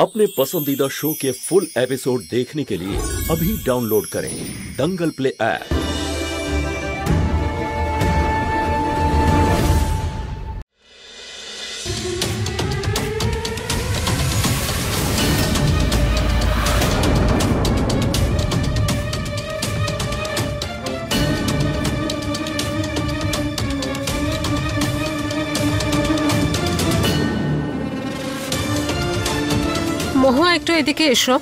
अपने पसंदीदा शो के फुल एपिसोड देखने के लिए अभी डाउनलोड करें दंगल प्ले ऐप। মহুয়া একটু এদিকে এসো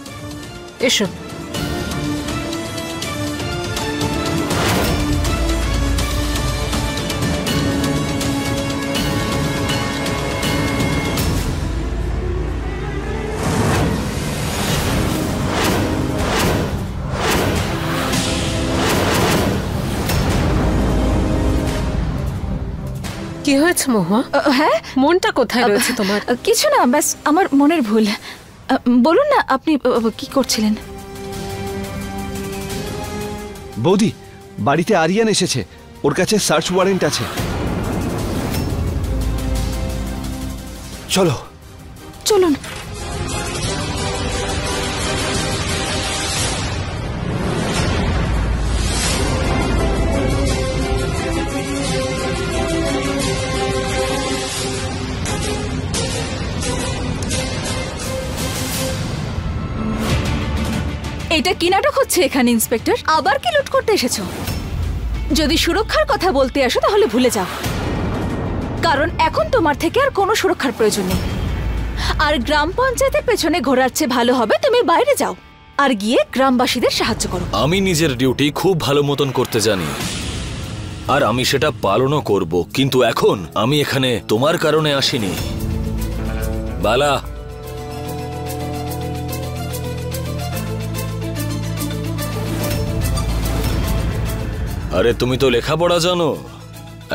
এসো। কি হয়েছে মহুয়া? হ্যাঁ, মনটা কোথায় রয়েছে তোমার? কিছু না, ব্যাস আমার মনের ভুল। বলুন না, আপনি কি করছিলেন? বৌদি, বাড়িতে আরিয়ান এসেছে, ওর কাছে সার্চ ওয়ারেন্ট আছে। চলো চলুন। এটা কি নাটক হচ্ছে এখানে ইন্সপেক্টর? আবার কি লুট করতে এসেছো? যদি সুরক্ষার কথা বলতে আসো তাহলে ভুলে যাও, কারণ এখন তোমার থেকে আর কোনো সুরক্ষার প্রয়োজন নেই। আর গ্রাম পঞ্চায়েতের পেছনে ঘোরার চেয়ে ভালো হবে তুমি বাইরে যাও আর গিয়ে গ্রামবাসীদের সাহায্য করো। আমি নিজের ডিউটি খুব ভালো মতন করতে জানি, আর আমি সেটা পালনও করব, কিন্তু এখন আমি এখানে তোমার কারণে আসিনি। বালা, আরে তুমি তো লেখাপড়া জানো,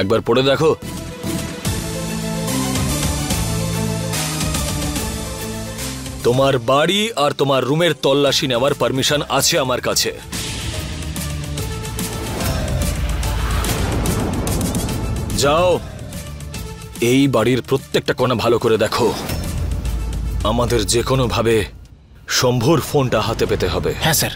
একবার পড়ে দেখো। তোমার বাড়ি আর তোমার রুমের তল্লাশি নেওয়ার পারমিশন আছে আমার কাছে। যাও, এই বাড়ির প্রত্যেকটা কোণা ভালো করে দেখো। আমাদের যে কোনো ভাবে শম্ভুর ফোনটা হাতে পেতে হবে। হ্যাঁ স্যার।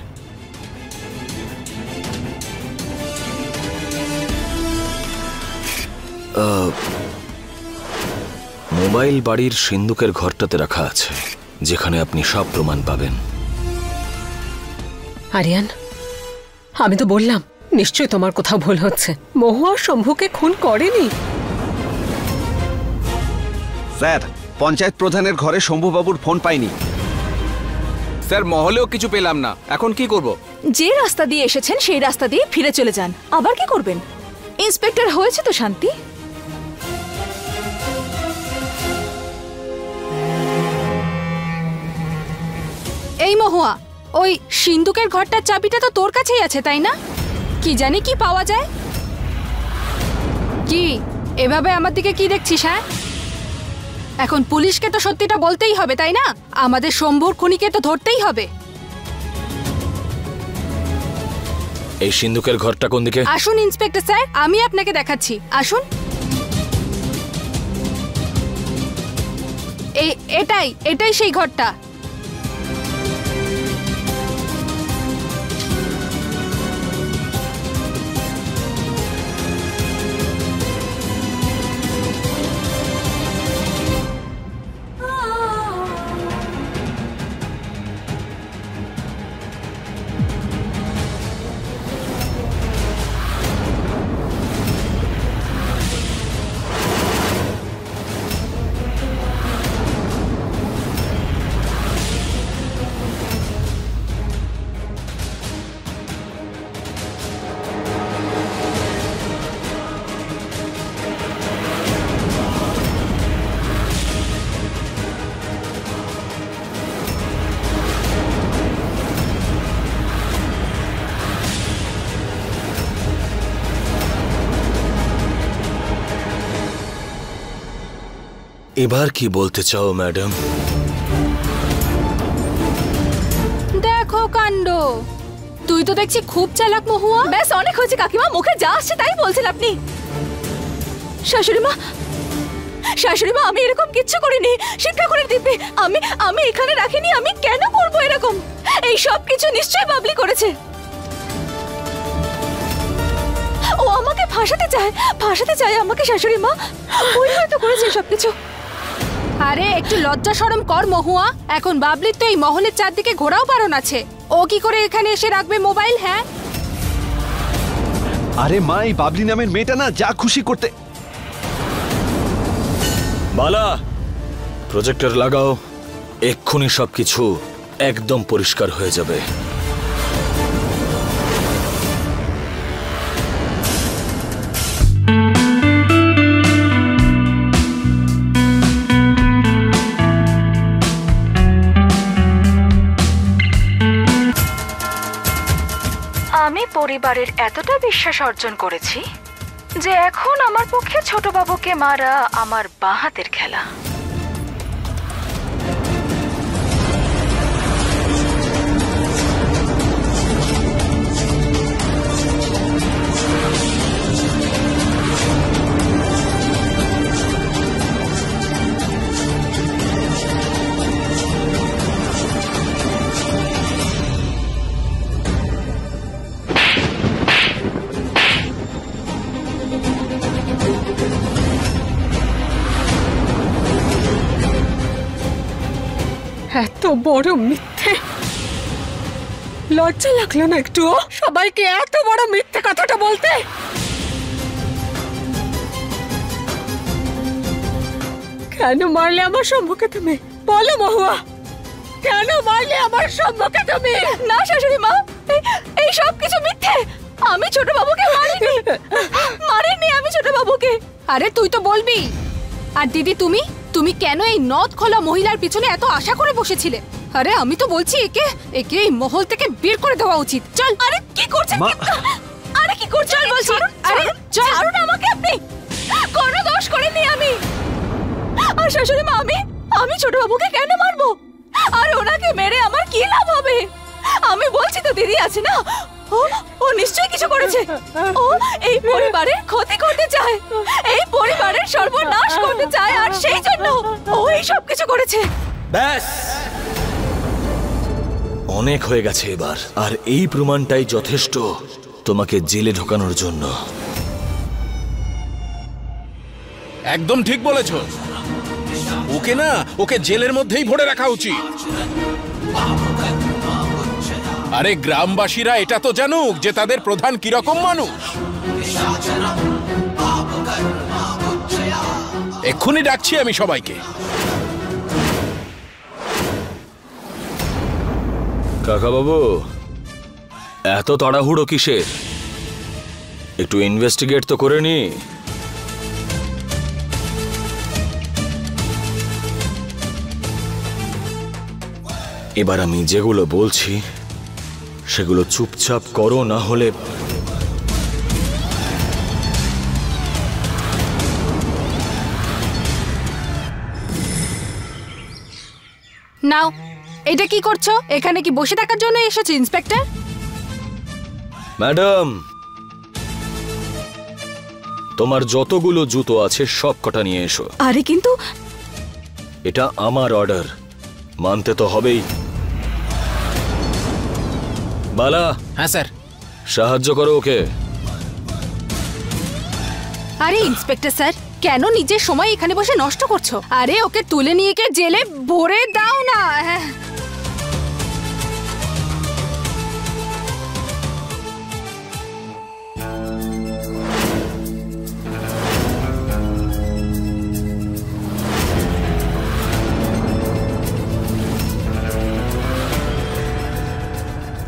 মোবাইল বাড়ির সিন্ধুকের ঘরটাতে রাখা আছে, যেখানে আপনি সব প্রমাণ পাবেন। আরিয়ান, আমি তো বললাম নিশ্চয়ই তোমার কোথাও ভুল হচ্ছে। মহুয়া শম্ভুকে খুন করেনি। স্যার, পঞ্চায়েত প্রধানের ঘরে শম্ভুবাবুর ফোন পাইনি। স্যার, মহলেও কিছু পেলাম না, এখন কি করব? যে রাস্তা দিয়ে এসেছেন সেই রাস্তা দিয়ে ফিরে চলে যান। আবার কি করবেন? ইন্সপেক্টর হয়েছে তো শান্তি। এই মহুয়া, ওই সিন্ধুকের ঘরটার চাবিটা তো তোর কাছেই আছে তাই না? কি জানি কি পাওয়া যায়। কি এভাবে আমার দিকে কি দেখছিস? হ্যাঁ, এখন পুলিশকে তো সত্যিটা বলতেই হবে তাই না? আমাদের শম্ভুর খুনিকে তো ধরতেই হবে। এই সিন্ধুকের ঘরটা কোন দিকে? আসুন ইন্সপেক্টর স্যার, আমি আপনাকে দেখাচ্ছি, আসুন। এটাই সেই ঘরটা। এবার কি বলতে চাও ম্যাডাম? দেখো কাণ্ড, তুই তো দেখছি খুব চালাক মহুয়া। ব্যাস অনেক হয়েছে কাকিমা, মুখে যা আসছে তাই বলছেন আপনি। শাশুড়ি মা, আমি এরকম কিচ্ছু করিনি। শিক্ষা করে দিবি, আমি এখানে রাখিনি। সবকিছু নিশ্চয়ই বাবলি করেছে। ও আমাকে ফাঁসাতে চায় আমাকে শাশুড়ি মা। ওই হয়তো করেছে সবকিছু। আরে একটু লজ্জা শরম কর মহুয়া। এখন বাবলির তো এই মহলের চারদিকে ঘোরাও বারণ আছে। ও কি করে এখানে এসে রাখবে মোবাইল? হ্যাঁ আরে মা, এই বাবলি নামের মেয়েটা না যা খুশি করতে। বালা, প্রজেক্টর লাগাও, এক্ষুনি সবকিছু একদম পরিষ্কার হয়ে যাবে। আমি পরিবারের এতটা বিশ্বাস অর্জন করেছি যে এখন আমার পক্ষে ছোট বাবুকে মারা আমার বাঁ হাতের খেলা। এত বড় মিথ্যে! লজ্জা লাগলো না একটু সবাইকে এত বড় মিথ্যে কথাটা বলতে? কেন মারলে আমার সম্মুখে তুমি? বলো মহুয়া, কেন মারলে আমার সম্মুখে তুমি? না শাশুড়ি মা, এই সব কিছু মিথ্যে। আমি ছোট বাবুকে মারিনি আমি ছোট বাবুকে। আরে তুই তো বলবি। আর দিদি তুমি তুমি কেন এই নদ খোলা মহিলার পিছনে এত আশা করে বসেছিলে? আরে আমি তো বলছি একে এই মহল থেকে বের করে দেওয়া উচিত। চল। আরে কি করছেন? আরে কি করছেন বলছি? আরে ছাড়ুন আমাকে আপনি। কোনো দোষ করিনি আমি। আর শাশুড়ি মা, আমি ছোট বাবুকে কেন মারবো? আর ওনাকে মেরে আমার কি লাভ হবে? আমি বলছি তো দিদি আছে না, ও নিশ্চয়ই কিছু করেছে। ও এই পরিবারের ক্ষতি করতে চায়, এই পরিবারের সর্বনাশ করতে চায়, আর সেই জন্য ও এই সব কিছু করেছে। ব্যাস, অনেক হয়ে গেছে এবার। আর এই প্রমাণটাই যথেষ্ট তোমাকে জেলে ঢোকানোর জন্য। একদম ঠিক বলেছ। ওকে জেলের মধ্যেই ভরে রাখা উচিত। আরে গ্রামবাসীরা এটা তো জানুক যে তাদের প্রধান কিরকম মানুষ। এক্ষুনি ডাকছি আমি সবাইকে। কাকা বাবু, এত তাড়াহুড়ো কিসের? একটু ইনভেস্টিগেট তো করে নি। এবার আমি যেগুলো বলছি সেগুলো চুপচাপ করো, না হলে নাও। এটা কি করছো? এখানে কি বসে থাকার জন্য এসেছো ইন্সপেক্টর? ম্যাডাম, তোমার যতগুলো জুতো আছে সব কটা নিয়ে এসো। আরে কিন্তু এটা আমার অর্ডার, মানতে তো হবেই। বালা। হ্যাঁ স্যার। সাহায্য করো ওকে। আরে ইন্সপেক্টর স্যার, কেন নিজের সময় এখানে বসে নষ্ট করছো? আরে ওকে তুলে নিয়ে গিয়ে জেলে ভরে দাও না।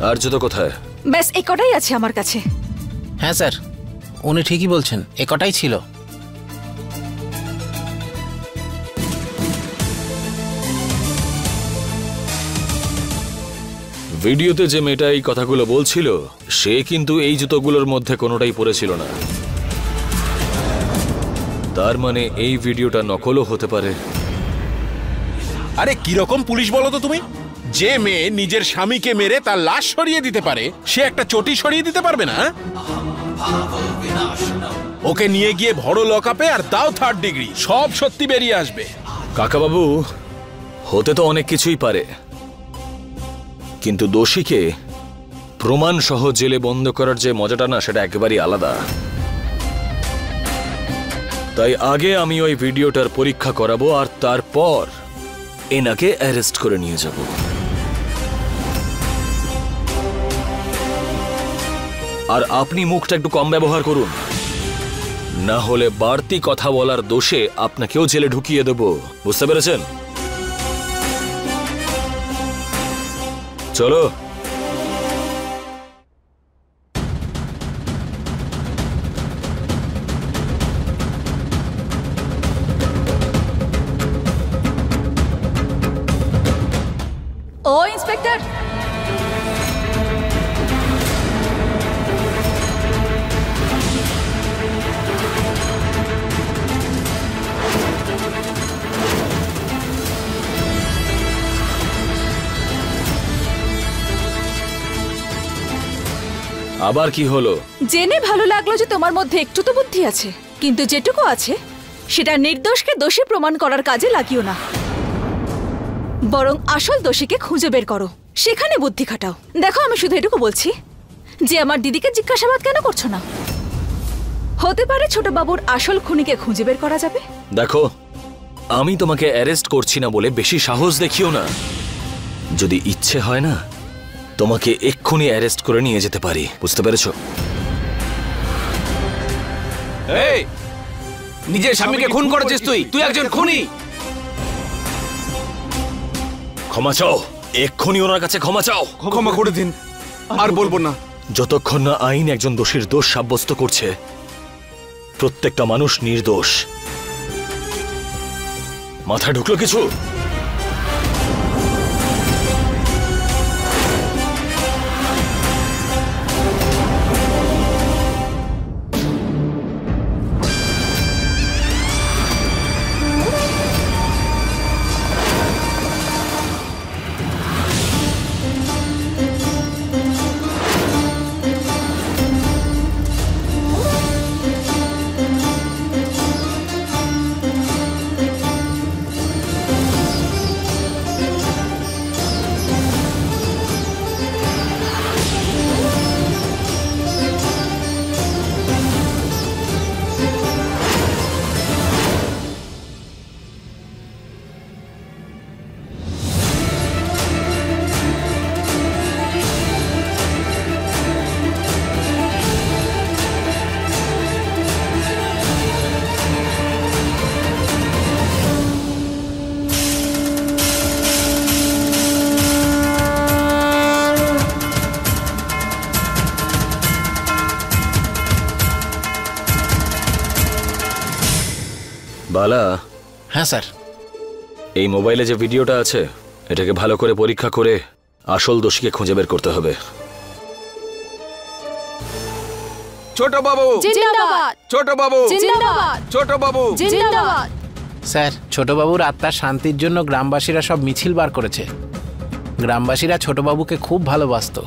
আর জুতো কোথায়? ব্যাস এই কটাই আছে আমার কাছে। হ্যাঁ স্যার, উনি ঠিকই বলছেন, এ কটাই ছিল। ভিডিওতে যে মেয়েটা এই কথাগুলো বলছিল সে কিন্তু এই জুতোগুলোর মধ্যে কোনোটাই পরেছিল না। তার মানে এই ভিডিওটা নকলও হতে পারে। আরে কিরকম পুলিশ বলো তো তুমি? যে মেয়ে নিজের স্বামীকে মেরে তার লাশ সরিয়ে দিতে পারে, সে একটা চটি সরিয়ে দিতে পারবে না? ওকে নিয়ে গিয়ে ভরো লকআপে আর দাও 3rd ডিগ্রি, সব সত্যি বেরিয়ে আসবে। কাকাবাবু, হতে তো অনেক কিছুই পারে, কিন্তু দোষীকে প্রমাণ সহ জেলে বন্ধ করার যে মজাটা না, সেটা একেবারেই আলাদা। তাই আগে আমি ওই ভিডিওটার পরীক্ষা করাবো, আর তারপর এনাকে অ্যারেস্ট করে নিয়ে যাব। আর আপনি মুখটা একটু কম ব্যবহার করুন, না হলে বাড়তি কথা বলার দোষে আপনাকেও জেলে ঢুকিয়ে দেব, বুঝতে পেরেছেন? চলো। ও ইন্সপেক্টর, আবার কি হলো? জেনে ভালো লাগলো যে তোমার মধ্যে একটু তো বুদ্ধি আছে, কিন্তু যেটুকু আছে সেটা নির্দোষকে দোষী প্রমাণ করার কাজে লাগিও না, বরং আসল দোষীকে খুঁজে বের করো, সেখানে বুদ্ধি খাটাও। দেখো, আমি শুধু এটুকু বলছি যে আমার দিদিকে জিজ্ঞাসাবাদ কেন করছো না? হতে পারে ছোট বাবুর আসল খুনিকে খুঁজে বের করা যাবে। দেখো, আমি তোমাকে অ্যারেস্ট করছি না বলে বেশি সাহস দেখিও না। যদি ইচ্ছে হয় না, তোমাকে এক্ষুনি অ্যারেস্ট করে নিয়ে যেতে পারি, বুঝতে পেরেছো? এই, নিজের স্বামীকে খুন করেছিস তুই, তুই একজন খুনি। ক্ষমা চাও, এক্ষুনি ওনার কাছে ক্ষমা চাও। ক্ষমা করে দিন, আর বলবো না। যতক্ষণ না আইন একজন দোষীর দোষ সাব্যস্ত করছে, প্রত্যেকটা মানুষ নির্দোষ। মাথায় ঢুকলো কিছু? বালা। হ্যাঁ স্যার। এই মোবাইলে যে ভিডিওটা আছে, এটাকে ভালো করে পরীক্ষা করে আসল দোষীকে খুঁজে বের করতে হবে। ছোট বাবু জিন্দাবাদ, ছোট বাবু জিন্দাবাদ, ছোট বাবু জিন্দাবাদ। স্যার, ছোটবাবুর আত্মার শান্তির জন্য গ্রামবাসীরা সব মিছিল বার করেছে। গ্রামবাসীরা ছোটবাবুকে খুব ভালোবাসতো।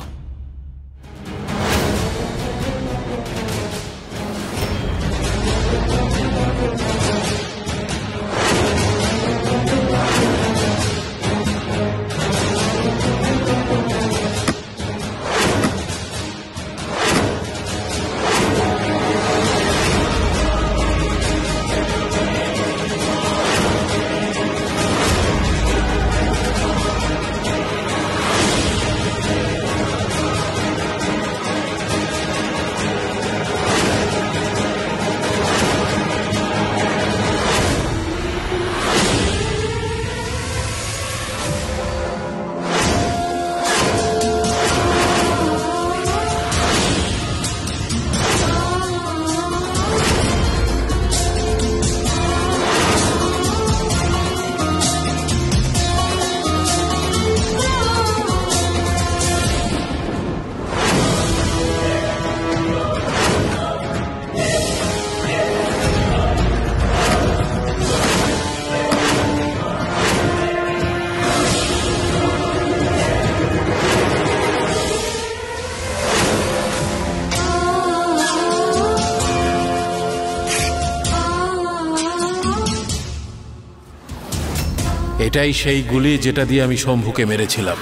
এটাই সেই গুলি যেটা দিয়ে আমি শম্ভুকে মেরেছিলাম।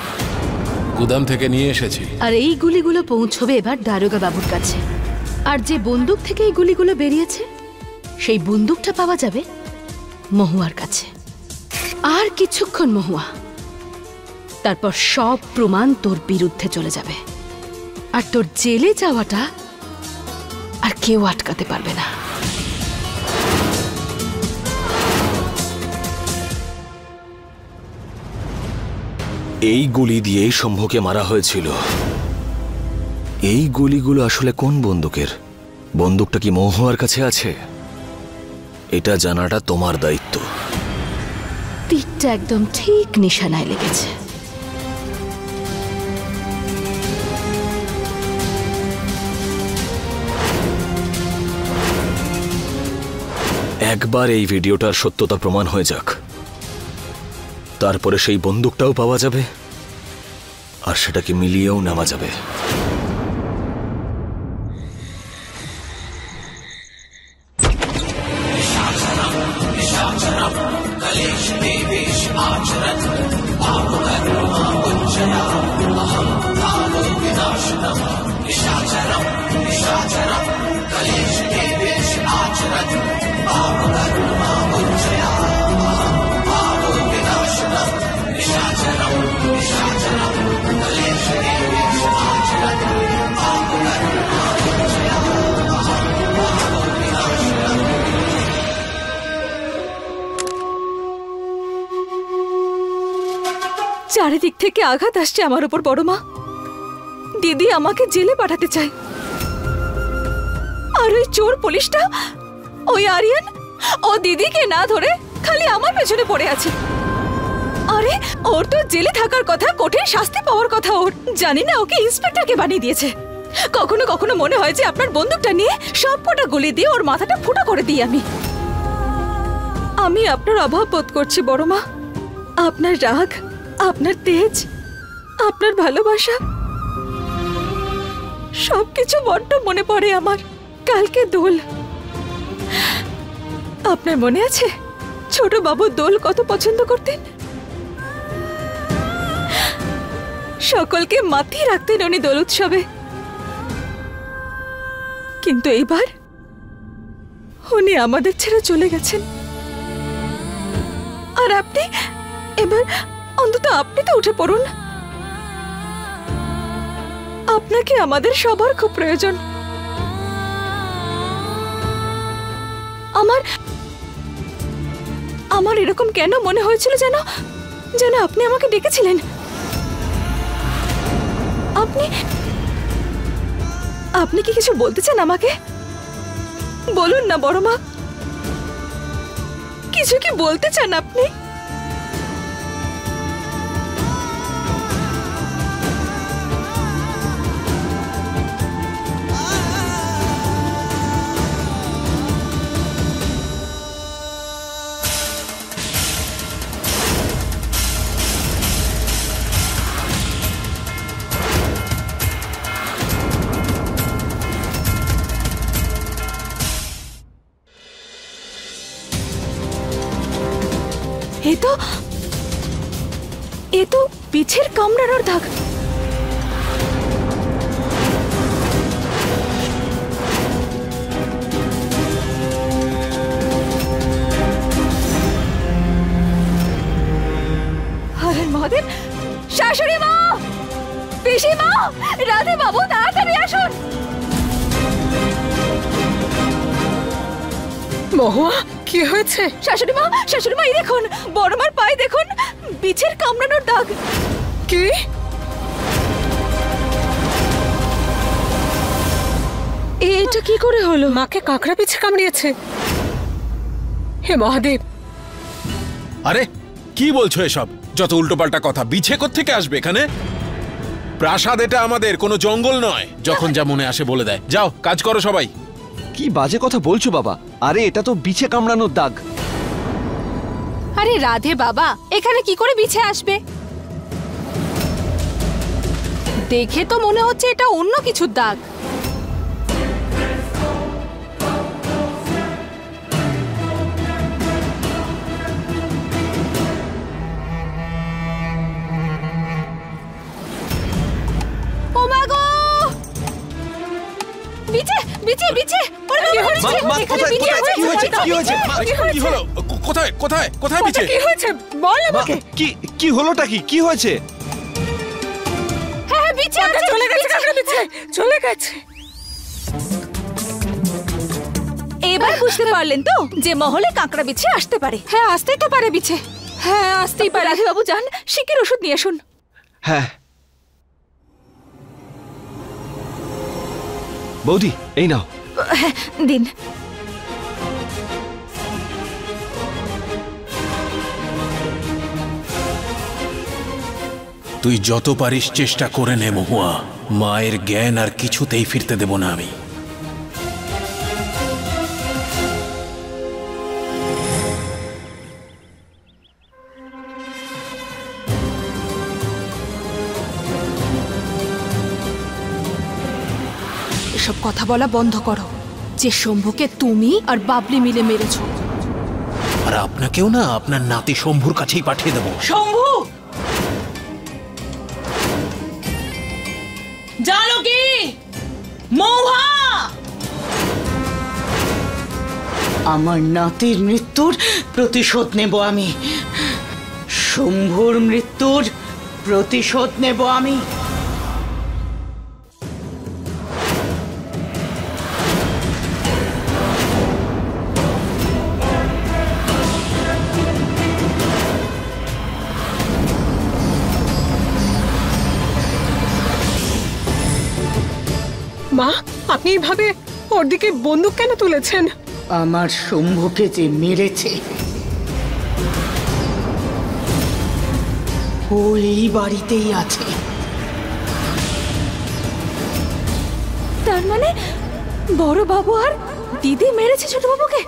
গুদাম থেকে নিয়ে এসেছি। আর এই গুলিগুলো পৌঁছবে এবার দারোগা বাবুর কাছে। আর যে বন্দুক থেকে এই গুলিগুলো বেরিয়েছে সেই বন্দুকটা পাওয়া যাবে মহুয়ার কাছে। আর কিছুক্ষণ মহুয়া, তারপর সব প্রমাণ তোর বিরুদ্ধে চলে যাবে। আর তোর জেলে যাওয়াটা আর কেউ আটকাতে পারবে না। এই গুলি দিয়েই শম্ভুকে মারা হয়েছিল। এই গুলিগুলো আসলে কোন বন্দুকের? বন্দুকটা কি মহুয়ার কাছে আছে? এটা জানাটা তোমার দায়িত্ব। তীরটা একদম ঠিক নিশানায় লেগেছে। একবার এই ভিডিওটার সত্যতা প্রমাণ হয়ে যাক, তারপরে সেই বন্দুকটাও পাওয়া যাবে আর সেটাকে মিলিয়েও নেওয়া যাবে। চারিদিক থেকে আঘাত আসছে আমার উপর বড় মা। দিদি আমাকে জেলে পাঠাতে চায়, আর ওই চোর পুলিশটা, ওই আরিয়ান, ও দিদিকে না ধরে খালি আমার পেছনে পড়ে আছে। আরে ওর তো জেলে থাকার কথা, কঠিন শাস্তি পাওয়ার কথা ওর। জানি না ওকে ইন্সপেক্টরকে বানিয়ে দিয়েছে। কখনো কখনো মনে হয় যে আপনার বন্দুকটা নিয়ে সবকটা গুলি দিয়ে ওর মাথাটা ফুটো করে দিই আমি আপনার অভাব বোধ করছি বড় মা। আপনার রাগ, আপনার তেজ, আপনার ভালোবাসা সবকিছু বড্ড মনে পড়ে আমার। কালকে দোল, আপনার মনে আছে ছোট বাবু দোল কত পছন্দ করতেন? সকলকে মাতিয়ে রাখতেন উনি দোল উৎসবে। কিন্তু এইবার উনি আমাদের ছেড়ে চলে গেছেন। আর আপনি এবার অন্তত আপনি তো উঠে পড়ুন। আপনাকে আমাদের সবার খুব প্রয়োজন। আমার এরকম কেন মনে হয়েছিল যেন যেন আপনি আমাকে ডেকেছিলেন। আপনি কি কিছু বলতে চান আমাকে? বলুন না বড় মা, কিছু কি বলতে চান আপনি? এ তো পিছের কামড়ানোর দাগ। হরে মহাদেব! শাশুড়ি মা, পিসিমা, রাধে বাবু, তাড়াতাড়ি আসুন। মহুয়া, কি হয়েছে? শাশুড়ি মা, এই দেখুন বড়মার পায়ে দেখুন বিছের কামড়ানোর দাগ। কি? এটা কি করে হলো? মাকে কাকড়া বিছে কামড়িয়েছে? হে মহাদেব! আরে কি বলছো এসব? যত উল্টোপাল্টা কথা। বিছে কোত্থেকে আসবে এখানে? প্রাসাদ এটা আমাদের, কোনো জঙ্গল নয়। যখন যা মনে আসে বলে দেয়। যাও কাজ করো সবাই। কি বাজে কথা বলছো বাবা? আরে এটা তো বিছে কামড়ানোর দাগ। আরে রাধে বাবা, এখানে কি করে বিছে আসবে? দেখে তো মনে হচ্ছে এটা অন্য কিছুর দাগ। বিছে বিছে ওরে বাবা, মা, এখানে কোথায়, বিছে কোথায়, কি হয়েছে, কি হয়েছে? মা, কি হলো? কোথায় কোথায় কোথায় বিছে? কি হয়েছে বল মা, আমাকে। কি হলোটা কি হয়েছে? হ্যাঁ বিছে আছে, চলে গেছে কাকড়া বিছে, চলে গেছে। এবার বুঝতে পারলেন তো যে মহলে কাঁকড়া বিছে আসতে পারে। হ্যাঁ আসতেই তো পারে বিছে, হ্যাঁ আসতেই পারে। রাধে বাবু যান, শিগগির ওষুধ নিয়ে আসুন। হ্যাঁ বৌদি, এই নাও। হ্যাঁ দিন। তুই যত পারিস চেষ্টা করে নে মহুয়া, মায়ের জ্ঞান আর কিছুতেই ফিরতে দেব না আমি। এসব কথা বলা বন্ধ করো। যে শম্ভুকে তুমি আর বাবলি মিলে মেরেছো। আর আপনাকেও না আপনার নাতি শম্ভুর কাছেই পাঠিয়ে দেবো। শম্ভু, জানো কি মহুয়া, আমার নাতির মৃত্যুর প্রতিশোধ নেব আমি। শম্ভুর মৃত্যুর প্রতিশোধ নেব আমি। মা আপনি এইভাবে ওর দিকে বন্দুক কেন তুলেছেন? আমার শম্ভুকে যে মেরেছে ও এই বাড়িতেই আছে। তার মানে বড় বাবু আর দিদি মেরেছে ছোট বাবুকে?